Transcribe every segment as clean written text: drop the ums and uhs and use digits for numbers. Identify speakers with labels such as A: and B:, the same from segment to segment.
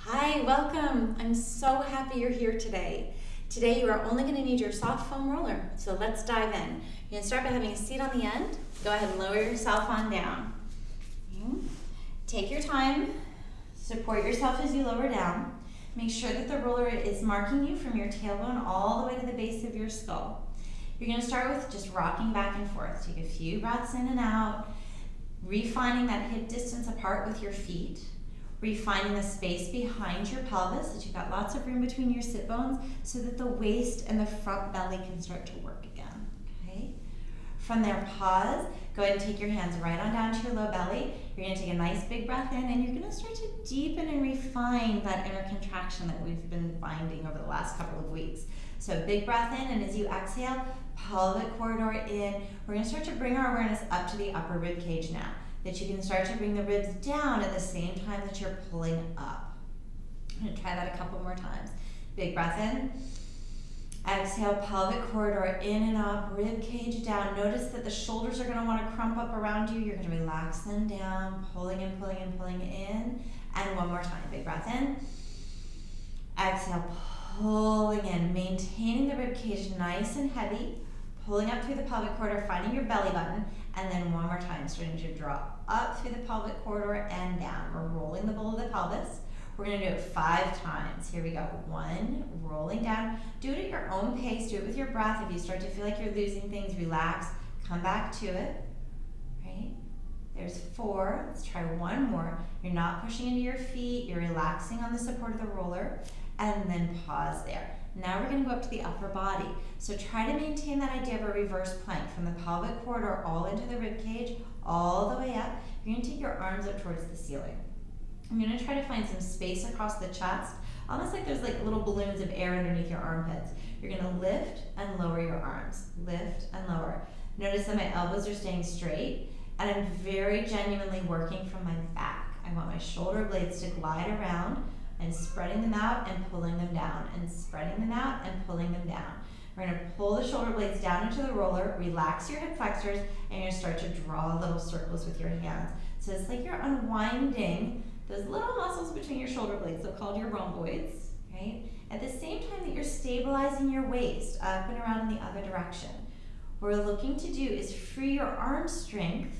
A: Hi, welcome. I'm so happy you're here today. Today you are only going to need your soft foam roller, so let's dive in. You're going to start by having a seat on the end. Go ahead and lower yourself on down. Take your time, support yourself as you lower down. Make sure that the roller is marking you from your tailbone all the way to the base of your skull. You're going to start with just rocking back and forth. Take a few breaths in and out, refining that hip distance apart with your feet. Refining the space behind your pelvis, that you've got lots of room between your sit bones so that the waist and the front belly can start to work again, okay? From there, pause. Go ahead and take your hands right on down to your low belly. You're gonna take a nice big breath in and you're gonna start to deepen and refine that inner contraction that we've been finding over the last couple of weeks. So big breath in, and as you exhale, pelvic corridor in. We're gonna start to bring our awareness up to the upper rib cage now, that you can start to bring the ribs down at the same time that you're pulling up. I'm gonna try that a couple more times. Big breath in. Exhale, pelvic corridor in and up, rib cage down. Notice that the shoulders are gonna wanna crump up around you. You're gonna relax them down, pulling in, pulling in, pulling in. And one more time, big breath in. Exhale, pulling in, maintaining the rib cage nice and heavy, pulling up through the pelvic corridor, finding your belly button, and then one more time, starting to draw up through the pelvic corridor and down. We're rolling the bowl of the pelvis. We're gonna do it 5 times. Here we go. 1, rolling down. Do it at your own pace. Do it with your breath. If you start to feel like you're losing things, relax. Come back to it, right? There's 4. Let's try one more. You're not pushing into your feet. You're relaxing on the support of the roller. And then pause there. Now we're going to go up to the upper body. So try to maintain that idea of a reverse plank from the pelvic corridor all into the rib cage, all the way up. You're going to take your arms up towards the ceiling. I'm going to try to find some space across the chest, almost like there's like little balloons of air underneath your armpits. You're going to lift and lower your arms. Lift and lower. Notice that my elbows are staying straight, and I'm very genuinely working from my back. I want my shoulder blades to glide around, and spreading them out and pulling them down, and spreading them out and pulling them down. We're going to pull the shoulder blades down into the roller, relax your hip flexors, and you're going to start to draw little circles with your hands. So it's like you're unwinding those little muscles between your shoulder blades, so called your rhomboids, right? At the same time that you're stabilizing your waist up and around in the other direction. What we're looking to do is free your arm strength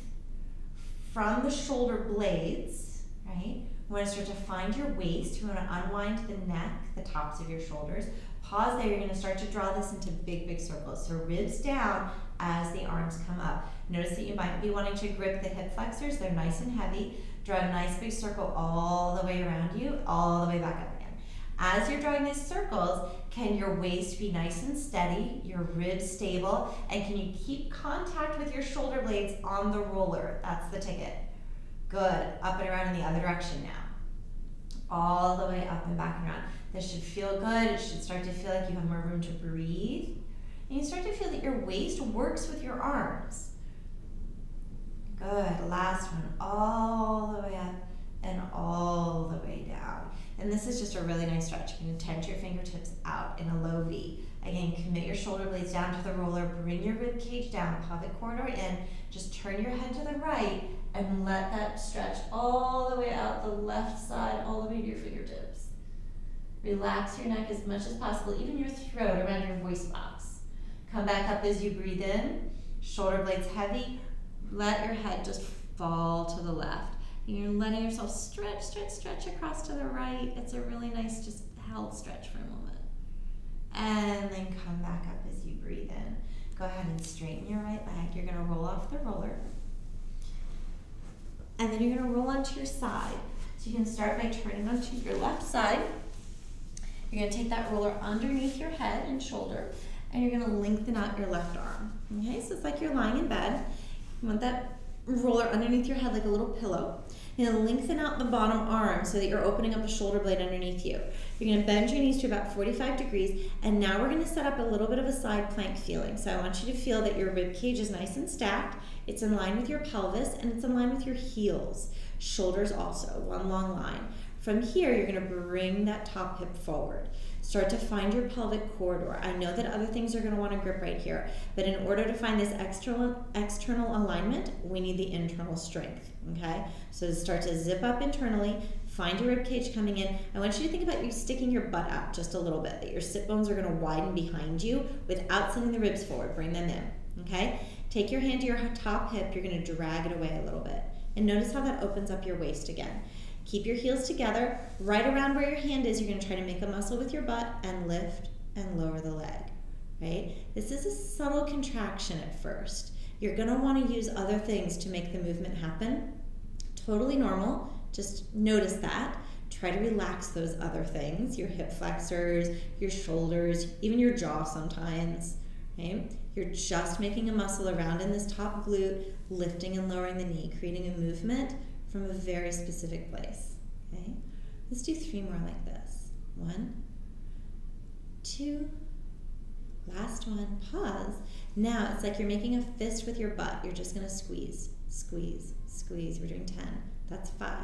A: from the shoulder blades, right? You want to start to find your waist. You want to unwind the neck, the tops of your shoulders. Pause there. You're going to start to draw this into big, big circles. So ribs down as the arms come up. Notice that you might be wanting to grip the hip flexors. They're nice and heavy. Draw a nice big circle all the way around you, all the way back up again. As you're drawing these circles, can your waist be nice and steady, your ribs stable, and can you keep contact with your shoulder blades on the roller? That's the ticket. Good. Up and around in the other direction now. All the way up and back and around. This should feel good. It should start to feel like you have more room to breathe. And you start to feel that your waist works with your arms. Good. Last one. All the way up and all the way down. And this is just a really nice stretch. You can tense your fingertips out in a low V. Again, commit your shoulder blades down to the roller. Bring your rib cage down, pelvic corridor in. Just turn your head to the right and let that stretch all the way out the left side, all the way to your fingertips. Relax your neck as much as possible, even your throat around your voice box. Come back up as you breathe in. Shoulder blades heavy. Let your head just fall to the left. You're letting yourself stretch, stretch, stretch across to the right. It's a really nice, just held stretch for a moment. And then come back up as you breathe in. Go ahead and straighten your right leg. You're going to roll off the roller. And then you're going to roll onto your side. So you can start by turning onto your left side. You're going to take that roller underneath your head and shoulder, and you're going to lengthen out your left arm. Okay, so it's like you're lying in bed. You want that roller underneath your head like a little pillow. You're going to lengthen out the bottom arm so that you're opening up the shoulder blade underneath you. You're going to bend your knees to about 45 degrees, and now we're going to set up a little bit of a side plank feeling. So I want you to feel that your rib cage is nice and stacked. It's in line with your pelvis, and it's in line with your heels. Shoulders also, one long line. From here, you're going to bring that top hip forward. Start to find your pelvic corridor. I know that other things are going to want to grip right here, but in order to find this external alignment, we need the internal strength, okay? So start to zip up internally, Find your rib cage coming in. I want you to think about you sticking your butt out just a little bit, that your sit bones are going to widen behind you without sending the ribs forward. Bring them in, okay? Take your hand to your top hip. You're going to drag it away a little bit. And notice how that opens up your waist again. Keep your heels together. Right around where your hand is, you're going to try to make a muscle with your butt and lift and lower the leg, right? This is a subtle contraction at first. You're going to want to use other things to make the movement happen. Totally normal. Just notice that. Try to relax those other things, your hip flexors, your shoulders, even your jaw sometimes, right? You're just making a muscle around in this top glute, lifting and lowering the knee, creating a movement from a very specific place, okay? Let's do 3 more like this. 1, 2, last one, pause. Now it's like you're making a fist with your butt. You're just gonna squeeze, squeeze, squeeze. We're doing 10. That's 5,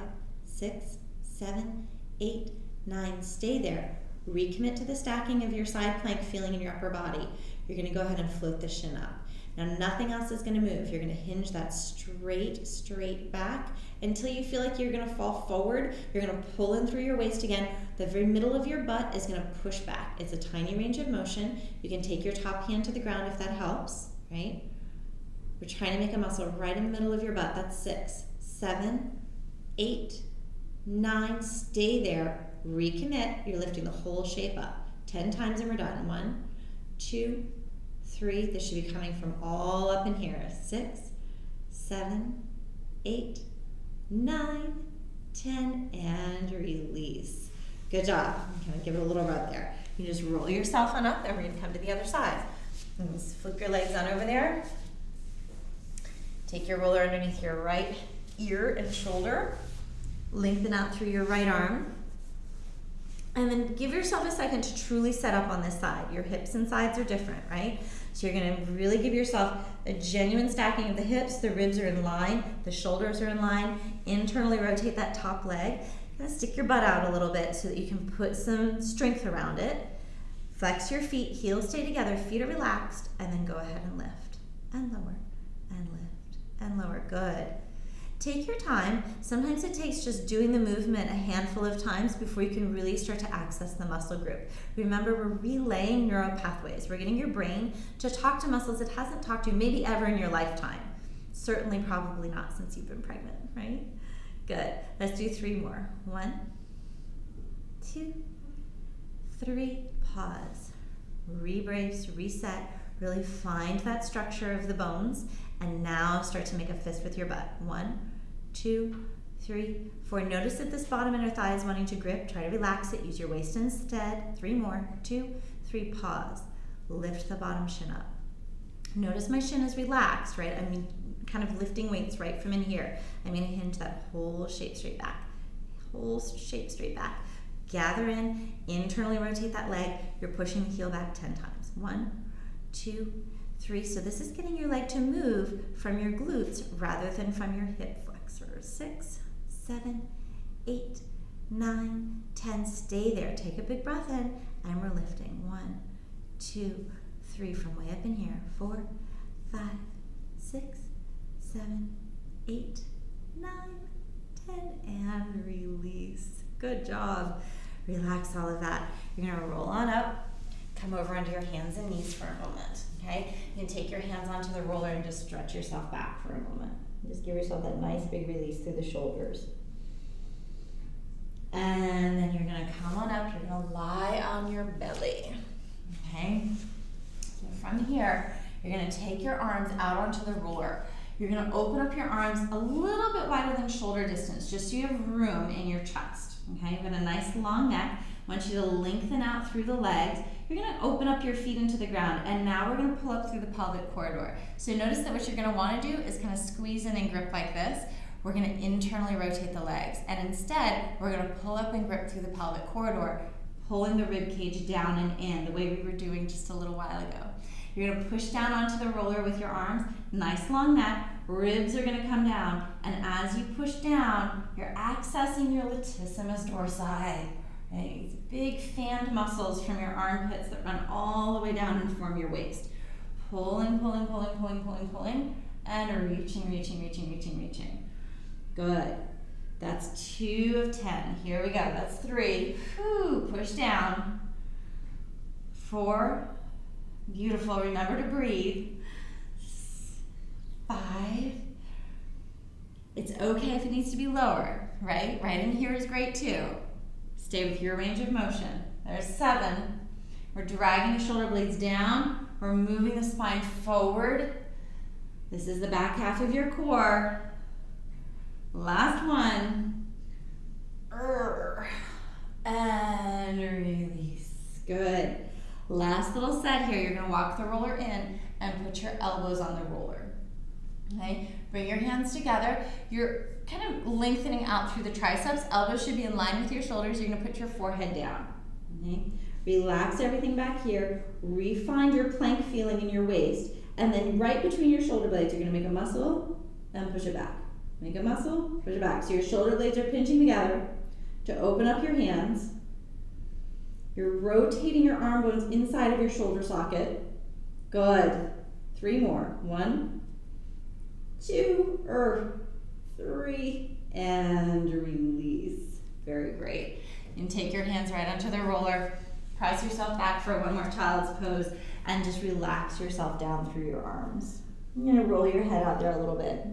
A: 6, 7, 8, 9. Stay there. Recommit to the stacking of your side plank, feeling in your upper body. You're going to go ahead and float the shin up. Now nothing else is going to move. You're going to hinge that straight back until you feel like you're going to fall forward. You're going to pull in through your waist again. The very middle of your butt is going to push back. It's a tiny range of motion. You can take your top hand to the ground if that helps, right? We're trying to make a muscle right in the middle of your butt. That's 6, 7, 8, 9. Stay there. Recommit. You're lifting the whole shape up. 10 times and we're done. 1, 2, 3. This should be coming from all up in here. 6, 7, 8, 9, 10, and release. Good job. Kind of give it a little rub there. You just roll yourself on up, and we're going to come to the other side. And just flip your legs on over there. Take your roller underneath your right ear and shoulder. Lengthen out through your right arm. And then give yourself a second to truly set up on this side. Your hips and sides are different, right? So you're going to really give yourself a genuine stacking of the hips. The ribs are in line. The shoulders are in line. Internally rotate that top leg. Kind of stick your butt out a little bit so that you can put some strength around it. Flex your feet. Heels stay together. Feet are relaxed. And then go ahead and lift and lower and lift and lower. Good. Take your time. Sometimes it takes just doing the movement a handful of times before you can really start to access the muscle group. Remember, we're relaying neural pathways. We're getting your brain to talk to muscles it hasn't talked to maybe ever in your lifetime. Certainly, probably not since you've been pregnant, right? Good. Let's do 3 more. 1, 2, 3. Pause. Rebrace, reset. Really find that structure of the bones. And now start to make a fist with your butt. 1, 2, 3, 4. Notice that this bottom inner thigh is wanting to grip. Try to relax it. Use your waist instead. 3 more. 2, 3. Pause. Lift the bottom shin up. Notice my shin is relaxed, right? I mean, kind of lifting weights right from in here. I'm going to hinge that whole shape straight back. Whole shape straight back. Gather in. Internally rotate that leg. You're pushing the heel back 10 times. 1, 2, 3. So this is getting your leg to move from your glutes rather than from your hip flexors. 6, 7, 8, 9, 10. Stay there. Take a big breath in, and we're lifting. 1, 2, 3. From way up in here. 4, 5, 6, 7, 8, 9, 10, and release. Good job. Relax all of that. You're going to roll on up. Come over onto your hands and knees for a moment, okay? You can take your hands onto the roller and just stretch yourself back for a moment. Just give yourself that nice big release through the shoulders. And then you're gonna come on up, you're gonna lie on your belly, okay? So from here, you're gonna take your arms out onto the roller. You're gonna open up your arms a little bit wider than shoulder distance, just so you have room in your chest, okay? You've got a nice long neck. I want you to lengthen out through the legs. You're going to open up your feet into the ground, and now we're going to pull up through the pelvic corridor. So notice that what you're going to want to do is kind of squeeze in and grip like this. We're going to internally rotate the legs, and instead we're going to pull up and grip through the pelvic corridor, pulling the rib cage down and in the way we were doing just a little while ago. You're going to push down onto the roller with your arms, nice long neck, ribs are going to come down, and as you push down, you're accessing your latissimus dorsi. Right? These big fanned muscles from your armpits that run all the way down and form your waist. Pulling, pulling, pulling, pulling, pulling, pulling, and reaching, reaching, reaching, reaching, reaching. Good. That's 2 of 10. Here we go. That's 3. Whew, push down. 4. Beautiful. Remember to breathe. 5. It's okay if it needs to be lower, right? Right in here is great too. Stay with your range of motion. There's 7. We're dragging the shoulder blades down. We're moving the spine forward. This is the back half of your core. Last one. And release. Good. Last little set here. You're going to walk the roller in and put your elbows on the roller. Okay? Bring your hands together. You're kind of lengthening out through the triceps. Elbows should be in line with your shoulders. You're going to put your forehead down. Okay? Relax everything back here. Refine your plank feeling in your waist. And then right between your shoulder blades, you're going to make a muscle and push it back. Make a muscle, push it back. So your shoulder blades are pinching together to open up your hands. You're rotating your arm bones inside of your shoulder socket. Good. 3 more. 1, 2, 3, and release. Very great. And take your hands right onto the roller. Press yourself back for one more child's pose and just relax yourself down through your arms. You're going to roll your head out there a little bit.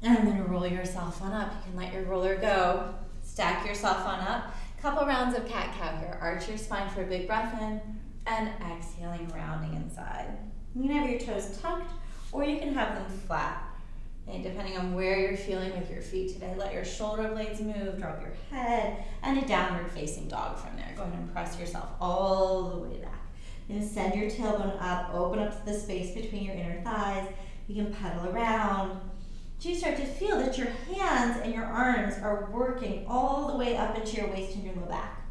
A: And then roll yourself on up. You can let your roller go. Stack yourself on up. Couple rounds of cat-cow here. Arch your spine for a big breath in and exhaling, rounding inside. You can have your toes tucked or you can have them flat. And depending on where you're feeling with your feet today, let your shoulder blades move, drop your head, and a downward facing dog from there. Go ahead and press yourself all the way back. Then send your tailbone up, open up to the space between your inner thighs. You can pedal around. So you start to feel that your hands and your arms are working all the way up into your waist and your low back.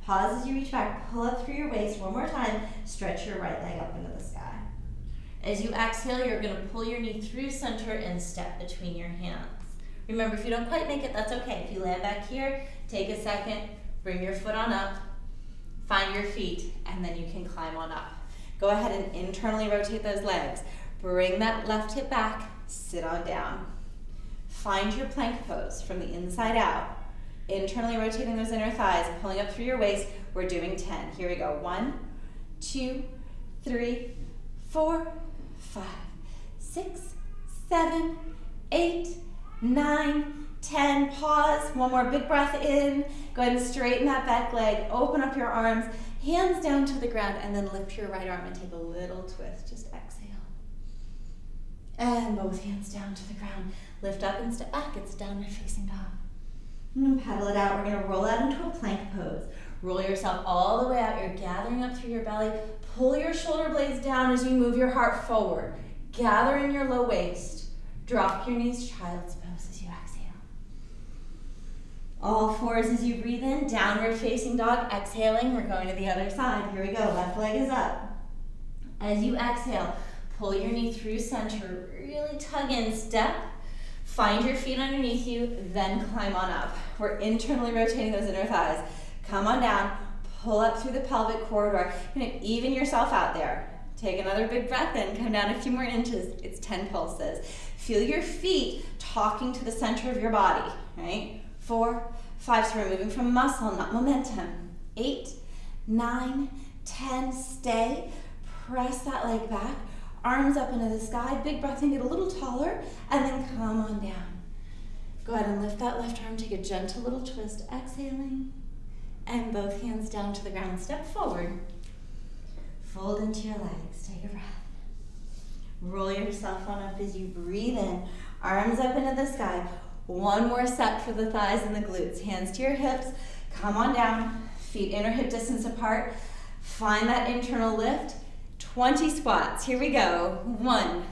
A: Pause as you reach back, pull up through your waist one more time, stretch your right leg up into the sky. As you exhale, you're going to pull your knee through center and step between your hands. Remember, if you don't quite make it, that's okay. If you land back here, take a second, bring your foot on up, find your feet, and then you can climb on up. Go ahead and internally rotate those legs. Bring that left hip back, sit on down. Find your plank pose from the inside out. Internally rotating those inner thighs, pulling up through your waist. We're doing 10. Here we go. 1, 2, 3, 4, 5, 6, 7, 8, 9, 10. Pause. One more big breath in. Go ahead and straighten that back leg. Open up your arms. Hands down to the ground and then lift your right arm and take a little twist. Just exhale. And both hands down to the ground. Lift up and step back. It's downward facing dog. And pedal it out. We're going to roll out into a plank pose. Roll yourself all the way out. You're gathering up through your belly. Pull your shoulder blades down as you move your heart forward. Gather in your low waist. Drop your knees, child's pose as you exhale. All fours as you breathe in. Downward facing dog. Exhaling. We're going to the other side. Here we go. Left leg is up. As you exhale, pull your knee through center. Really tug in. Step. Find your feet underneath you, then climb on up. We're internally rotating those inner thighs. Come on down, pull up through the pelvic corridor. You're gonna even yourself out there. Take another big breath in, come down a few more inches. It's 10 pulses. Feel your feet talking to the center of your body, right? 4, 5, so we're moving from muscle, not momentum. 8, 9, 10, stay. Press that leg back. Arms up into the sky, big breath in, get a little taller, and then come on down. Go ahead and lift that left arm, take a gentle little twist, exhaling, and both hands down to the ground. Step forward, fold into your legs, take a breath. Roll yourself on up as you breathe in, arms up into the sky. One more set for the thighs and the glutes. Hands to your hips, come on down, feet inner hip distance apart. Find that internal lift. 20 squats. Here we go. 1,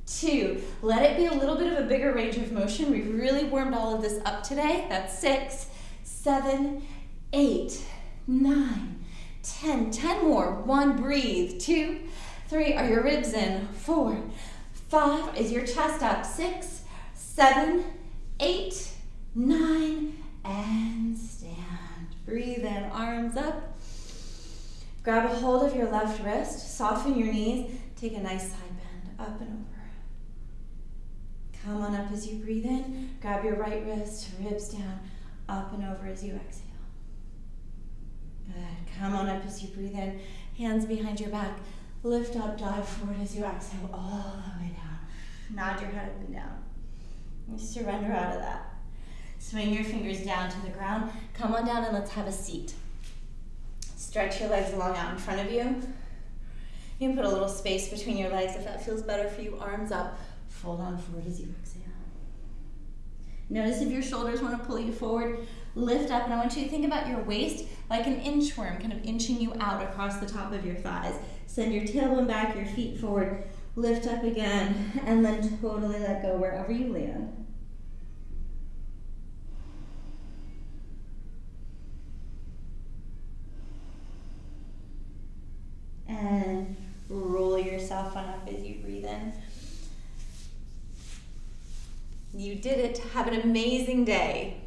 A: 2. Let it be a little bit of a bigger range of motion. We've really warmed all of this up today. That's 6, 7, 8, 9, 10. 10 more. 1, breathe. 2, 3. Are your ribs in? 4, 5. Is your chest up? 6, 7, 8, 9, and stand. Breathe in, arms up. Grab a hold of your left wrist, soften your knees, take a nice side bend, up and over. Come on up as you breathe in. Grab your right wrist, ribs down, up and over as you exhale. Good. Come on up as you breathe in. Hands behind your back. Lift up, dive forward as you exhale all the way down. Nod your head up and down. You surrender out of that. Swing your fingers down to the ground. Come on down and let's have a seat. Stretch your legs long out in front of you. You can put a little space between your legs if that feels better for you. Arms up. Fold on forward as you exhale. Notice if your shoulders want to pull you forward, lift up, and I want you to think about your waist like an inchworm, kind of inching you out across the top of your thighs. Send your tailbone back, your feet forward, lift up again, and then totally let go wherever you land. And roll yourself on up as you breathe in. You did it. Have an amazing day.